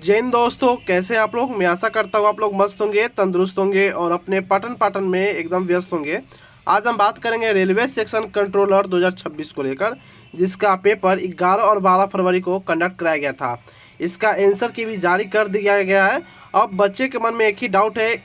जय हिंद दोस्तों, कैसे हैं आप लोग। मैं आशा करता हूँ आप लोग मस्त होंगे, तंदुरुस्त होंगे और अपने पठन पाठन में एकदम व्यस्त होंगे। आज हम बात करेंगे रेलवे सेक्शन कंट्रोलर 2026 को लेकर, जिसका पेपर 11 और 12 फरवरी को कंडक्ट कराया गया था। इसका आंसर की भी जारी कर दिया गया है। अब बच्चे के मन में एक ही डाउट है,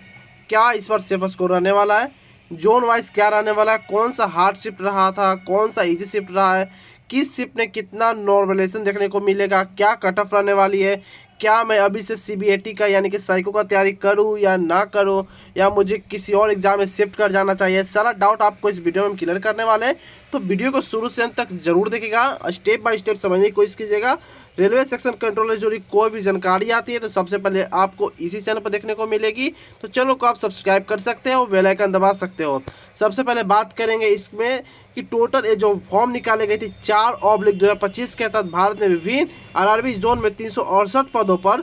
क्या इस बार सेफ स्कोर रहने वाला है, जोन वाइज क्या रहने वाला है, कौन सा हार्ड शिफ्ट रहा था, कौन सा इजी शिफ्ट रहा है, किस शिफ्ट में कितना नॉर्मलाइजेशन देखने को मिलेगा, क्या कट ऑफ रहने वाली है, क्या मैं अभी से सीबीएटी का यानी कि साइको का तैयारी करूं या ना करूं, या मुझे किसी और एग्जाम में शिफ्ट कर जाना चाहिए। सारा डाउट आपको इस वीडियो में हम क्लियर करने वाले हैं, तो वीडियो को शुरू से अंत तक जरूर देखिएगा, स्टेप बाय स्टेप समझने की कोशिश कीजिएगा। रेलवे सेक्शन कंट्रोलर से जुड़ी कोई भी जानकारी आती है तो सबसे पहले आपको इसी चैनल पर देखने को मिलेगी। तो चैनल को आप सब्सक्राइब कर सकते हो, बेल आइकन दबा सकते हो। सबसे पहले बात करेंगे इसमें कि टोटल ये जो फॉर्म निकाले गए थे 4/2025 के तहत भारत में विभिन्न आरआरबी जोन में 368 पदों पर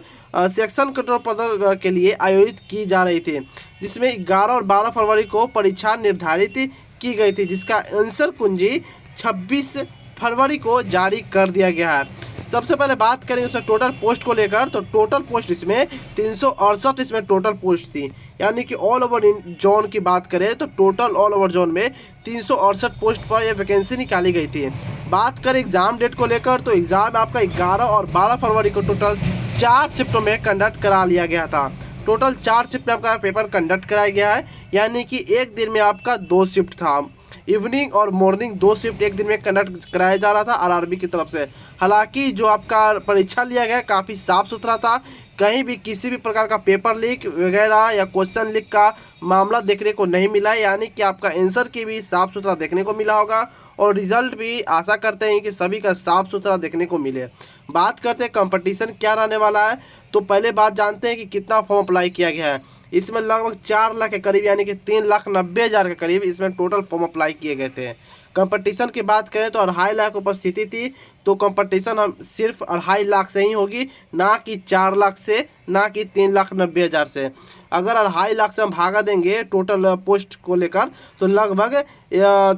सेक्शन कंट्रोल पदों के लिए आयोजित की जा रही थी, जिसमें 11 और 12 फरवरी को परीक्षा निर्धारित की गई थी, जिसका आंसर कुंजी 26 फरवरी को जारी कर दिया गया है। सबसे पहले बात करेंगे उसका टोटल पोस्ट को लेकर, तो टोटल पोस्ट इसमें 368 इसमें टोटल पोस्ट थी, यानी कि ऑल ओवर जोन की बात करें तो टोटल ऑल ओवर जोन में 368 पोस्ट पर यह वैकेंसी निकाली गई थी। बात करें एग्ज़ाम डेट को लेकर, तो एग्ज़ाम आपका 11 और 12 फरवरी को टोटल 4 शिफ्टों में कंडक्ट करा लिया गया था। टोटल 4 शिफ्ट में आपका पेपर कंडक्ट कराया गया है, यानी कि एक दिन में आपका 2 शिफ्ट था। इवनिंग और मॉर्निंग 2 शिफ्ट एक दिन में कंडक्ट कराया जा रहा था आरआरबी की तरफ से। हालांकि जो आपका परीक्षा लिया गया काफ़ी साफ़ सुथरा था, कहीं भी किसी भी प्रकार का पेपर लीक वगैरह या क्वेश्चन लीक का मामला देखने को नहीं मिला है, यानी कि आपका आंसर की भी साफ़ सुथरा देखने को मिला होगा और रिजल्ट भी आशा करते हैं कि सभी का साफ़ सुथरा देखने को मिले। बात करते हैं कंपटीशन क्या रहने वाला है, तो पहले बात जानते हैं कि कितना फॉर्म अप्लाई किया गया है। इसमें लगभग 4 लाख के करीब यानी कि 3,90,000 के करीब इसमें टोटल फॉर्म अप्लाई किए गए थे। कंपटीशन की बात करें तो 2.5 लाख उपस्थिति थी, तो कंपटीशन हम सिर्फ 2.5 लाख से ही होगी, ना कि 4 लाख से, ना कि 3,90,000 से। अगर 2.5 लाख से हम भागा देंगे टोटल पोस्ट को लेकर, तो लगभग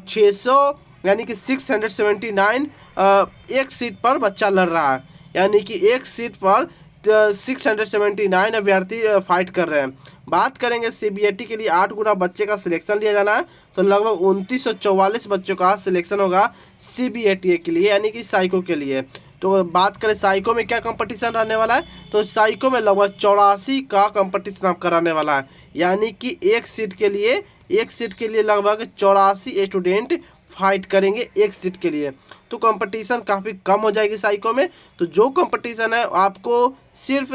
600 यानी कि 679 एक सीट पर बच्चा लड़ रहा है, यानी कि एक सीट पर 679 अभ्यर्थी फाइट कर रहे हैं। बात करेंगे सीबीएटी के लिए 8 गुना बच्चे का सिलेक्शन लिया जाना है, तो लगभग 2944 बच्चों का सिलेक्शन होगा सीबीएटी के लिए, यानी कि साइको के लिए। तो बात करें साइको में क्या कंपटीशन रहने वाला है, तो साइको में लगभग 84 का कंपटीशन आप कराने वाला है, यानी कि एक सीट के लिए लगभग 84 स्टूडेंट फाइट करेंगे एक सीट के लिए। तो कंपटीशन काफ़ी कम हो जाएगी साइको में। तो जो कंपटीशन है आपको सिर्फ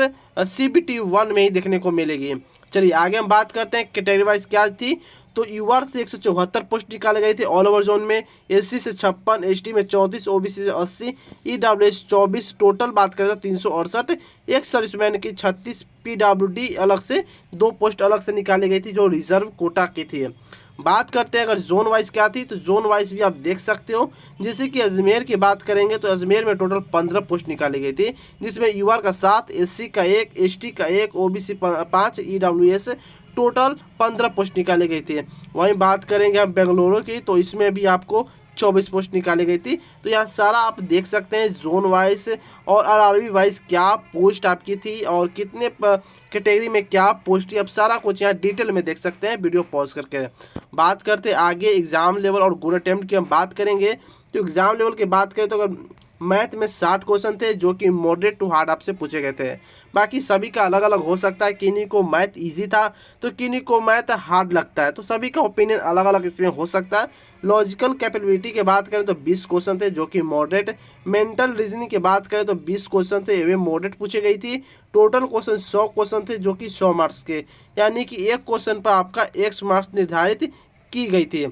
CBT 1 में ही देखने को मिलेगी। चलिए आगे हम बात करते हैं कैटेगरी वाइज क्या थी। तो यूआर से 174 पोस्ट निकाले गए थे ऑल ओवर जोन में, SC से 56, ST में 34, OBC से 80, EWS 24। टोटल बात करें तो 368। एक सर्विसमैन की 36, PWD अलग से 2 पोस्ट अलग से निकाली गई थी जो रिजर्व कोटा की थी। बात करते हैं अगर जोन वाइज क्या थी, तो जोन वाइज भी आप देख सकते हो। जैसे कि अजमेर की बात करेंगे तो अजमेर में टोटल 15 पोस्ट निकाली गई थी, जिसमें यूआर का 7, SC का 1, ST का 1, OBC 5, EWS टोटल 15 पोस्ट निकाली गई थी। वहीं बात करेंगे हम बेंगलुरु की, तो इसमें भी आपको 24 पोस्ट निकाली गई थी। तो यहाँ सारा आप देख सकते हैं जोन वाइज और आरआरबी वाइज क्या पोस्ट आपकी थी और कितने कैटेगरी में क्या पोस्ट थी, अब सारा कुछ यहाँ डिटेल में देख सकते हैं वीडियो पॉज करके। बात करते आगे एग्जाम लेवल और गुड अटेम्प्ट की हम बात करेंगे। तो एग्जाम लेवल की बात करें तो अगर मैथ में 60 क्वेश्चन थे जो कि मॉडरेट टू हार्ड आपसे पूछे गए थे। बाकी सभी का अलग अलग हो सकता है, किन्हीं को मैथ इजी था तो किन्हीं को मैथ हार्ड लगता है, तो सभी का ओपिनियन अलग अलग इसमें हो सकता है। लॉजिकल कैपेबिलिटी की बात करें तो 20 क्वेश्चन थे जो कि मॉडरेट। मेंटल रीजनिंग की बात करें तो 20 क्वेश्चन थे, वे मॉडरेट पूछे गई थी। टोटल क्वेश्चन 100 क्वेश्चन थे जो कि 100 मार्क्स के, यानी कि एक क्वेश्चन पर आपका 1 मार्क्स निर्धारित की गई थी।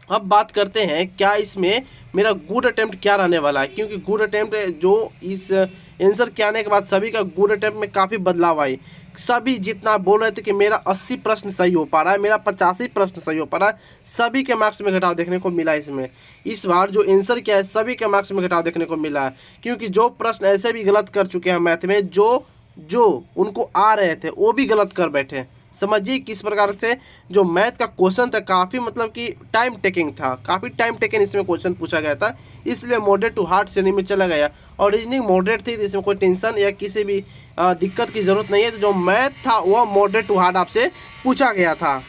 अब बात करते हैं क्या इसमें मेरा गुड अटेम्प्ट क्या रहने वाला है, क्योंकि गुड अटेम्प्ट जो इस आंसर के आने के बाद सभी का गुड अटेम्प्ट में काफ़ी बदलाव आई। सभी जितना बोल रहे थे कि मेरा 80 प्रश्न सही हो पा रहा है, मेरा 85 प्रश्न सही हो पा रहा है, सभी के मार्क्स में घटाव देखने को मिला इसमें। इस बार जो आंसर क्या है सभी के मार्क्स में घटाव देखने को मिला है, क्योंकि जो प्रश्न ऐसे भी गलत कर चुके हैं मैथ में, जो उनको आ रहे थे वो भी गलत कर बैठे। समझिए किस प्रकार से जो मैथ का क्वेश्चन था काफ़ी मतलब कि टाइम टेकिंग था, काफ़ी टाइम टेकिंग इसमें क्वेश्चन पूछा गया था, इसलिए मॉडरेट टू हार्ड श्रेणी में चला गया। और रीजनिंग मॉडरेट थी, तो इसमें कोई टेंशन या किसी भी दिक्कत की ज़रूरत नहीं है। तो जो मैथ था वह मॉडरेट टू हार्ड आपसे पूछा गया था।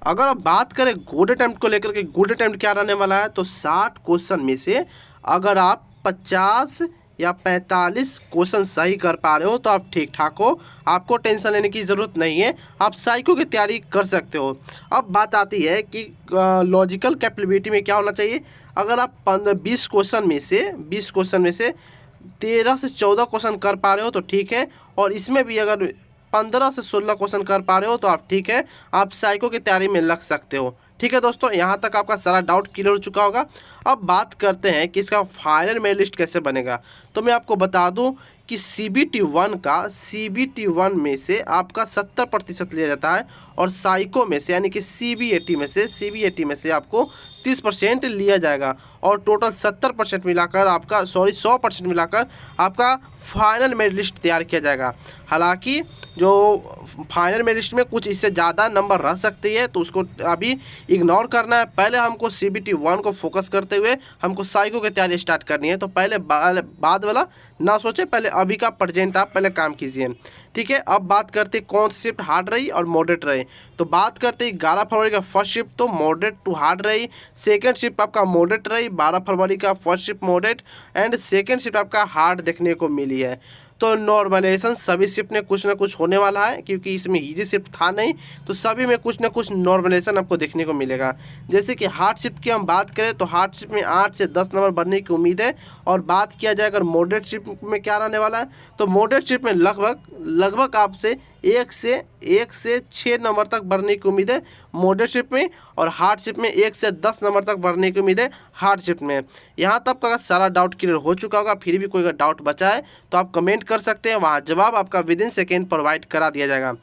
अगर आप बात करें गुड अटेम्प्ट को लेकर के, गुड अटेम्प्ट क्या रहने वाला है, तो 60 क्वेश्चन में से अगर आप 50 या 45 क्वेश्चन सही कर पा रहे हो तो आप ठीक ठाक हो, आपको टेंशन लेने की ज़रूरत नहीं है, आप साइको की तैयारी कर सकते हो। अब बात आती है कि लॉजिकल कैपेबिलिटी में क्या होना चाहिए। अगर आप 20 क्वेश्चन में से 13 से 14 क्वेश्चन कर पा रहे हो तो ठीक है, और इसमें भी अगर 15 से 16 क्वेश्चन कर पा रहे हो तो आप ठीक है, आप साइको की तैयारी में लग सकते हो। ठीक है दोस्तों, यहाँ तक आपका सारा डाउट क्लियर हो चुका होगा। अब बात करते हैं कि इसका फाइनल मेरिट लिस्ट कैसे बनेगा। तो मैं आपको बता दूं कि CBT 1 में से आपका 70% लिया जाता है, और साइको में से यानी कि CBAT में से आपको 30% लिया जाएगा, और टोटल 70% मिलाकर आपका 100% मिलाकर आपका फाइनल मेरिट लिस्ट तैयार किया जाएगा। हालांकि जो फाइनल मेरिट लिस्ट में कुछ इससे ज़्यादा नंबर रह सकती है, तो उसको अभी इग्नोर करना है। पहले हमको CBT 1 को फोकस करते हुए हमको साइको की तैयारी स्टार्ट करनी है। तो पहले बाद वाला ना सोचे, पहले अभी का प्रेजेंट आप पहले काम कीजिए। ठीक है, अब बात करते हैं कौन सी शिफ्ट हार्ड रही और मॉडरेट रही। तो बात करते हैं 11 फरवरी का फर्स्ट शिफ्ट तो मॉडरेट टू हार्ड रही, सेकंड शिफ्ट आपका मॉडरेट रही, 12 फरवरी का first shift moderate and second shift आपका हार्ड देखने को मिली है। तो नॉर्मलाइजेशन सभी शिफ्ट में कुछ ना कुछ होने वाला है, क्योंकि इसमें इजी शिफ्ट था नहीं, तो सभी में कुछ ना कुछ नॉर्मलाइजेशन आपको देखने को मिलेगा। जैसे कि हार्ड शिफ्ट की हम बात करें तो हार्ड शिफ्ट में 8 से 10 नंबर बढ़ने की उम्मीद है। और बात किया जाए अगर मॉडरेट शिफ्ट में क्या रहने वाला है, तो मॉडरेट शिफ्ट में लगभग आपसे 1 से 6 नंबर तक बढ़ने की उम्मीद है मॉडरेट शिफ्ट में, और हार्ड शिफ्ट में 1 से 10 नंबर तक बढ़ने की उम्मीद है हार्ड शिफ्ट में। यहाँ तक का सारा डाउट क्लियर हो चुका होगा, फिर भी कोई अगर डाउट बचा है तो आप कमेंट कर सकते हैं, वहाँ जवाब आपका विदिन सेकेंड प्रोवाइड करा दिया जाएगा।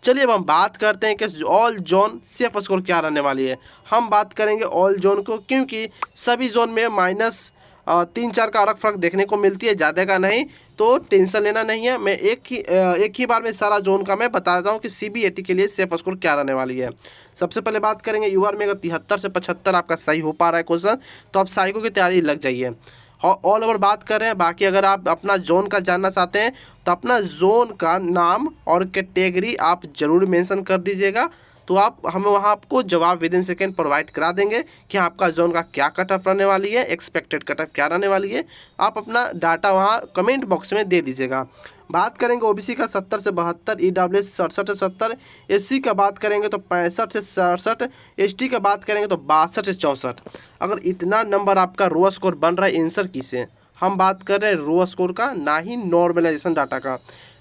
चलिए अब हम बात करते हैं कि ऑल जोन सेफ स्कोर क्या रहने वाली है। हम बात करेंगे ऑल जोन को, क्योंकि सभी जोन में -3-4 का अलग फर्क देखने को मिलती है, ज़्यादा का नहीं, तो टेंशन लेना नहीं है। मैं एक ही बार में सारा जोन का मैं बता देता हूँ कि CBAT के लिए सेफ स्कोर क्या रहने वाली है। सबसे पहले बात करेंगे UR में, अगर 73 से 75 आपका सही हो पा रहा है क्वेश्चन, तो आप साइको की तैयारी लग जाइए। ऑल ओवर बात कर रहे हैं, बाकी अगर आप अपना जोन का जानना चाहते हैं तो अपना जोन का नाम और कैटेगरी आप ज़रूर मेंशन कर दीजिएगा, तो हम वहाँ आपको जवाब विदिन सेकेंड प्रोवाइड करा देंगे कि आपका जोन का क्या कट ऑफ रहने वाली है, एक्सपेक्टेड कट ऑफ क्या रहने वाली है। आप अपना डाटा वहाँ कमेंट बॉक्स में दे दीजिएगा। बात करेंगे OBC का 70 से 72, EWS 67 से 70, SC का बात करेंगे तो 65 से 67, ST का बात करेंगे तो 62 से 64। अगर इतना नंबर आपका रो स्कोर बन रहा है आंसर की से, हम बात कर रहे हैं रो स्कोर का, ना ही नॉर्मलाइजेशन डाटा का।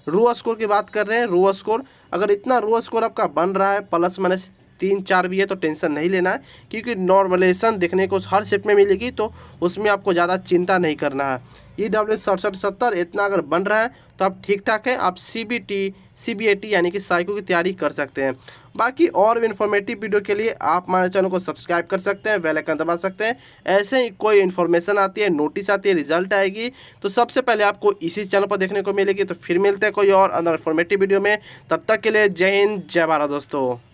रो स्कोर की बात कर रहे हैं, रो स्कोर अगर इतना रो स्कोर आपका बन रहा है +- 3-4 भी है तो टेंशन नहीं लेना है, क्योंकि नॉर्मलाइजेशन देखने को हर शिफ्ट में मिलेगी, तो उसमें आपको ज़्यादा चिंता नहीं करना है। EWS 67-70 इतना अगर बन रहा है तो आप ठीक ठाक है, आप CBAT यानी कि साइको की तैयारी कर सकते हैं। बाकी और भी इन्फॉर्मेटिव वीडियो के लिए आप हमारे चैनल को सब्सक्राइब कर सकते हैं, बेल आइकन दबा सकते हैं। ऐसे ही कोई इन्फॉर्मेशन आती है, नोटिस आती है, रिजल्ट आएगी, तो सबसे पहले आपको इसी चैनल पर देखने को मिलेगी। तो फिर मिलते हैं कोई और अंदर इन्फॉर्मेटिव वीडियो में, तब तक के लिए जय हिंद जय भारत दोस्तों।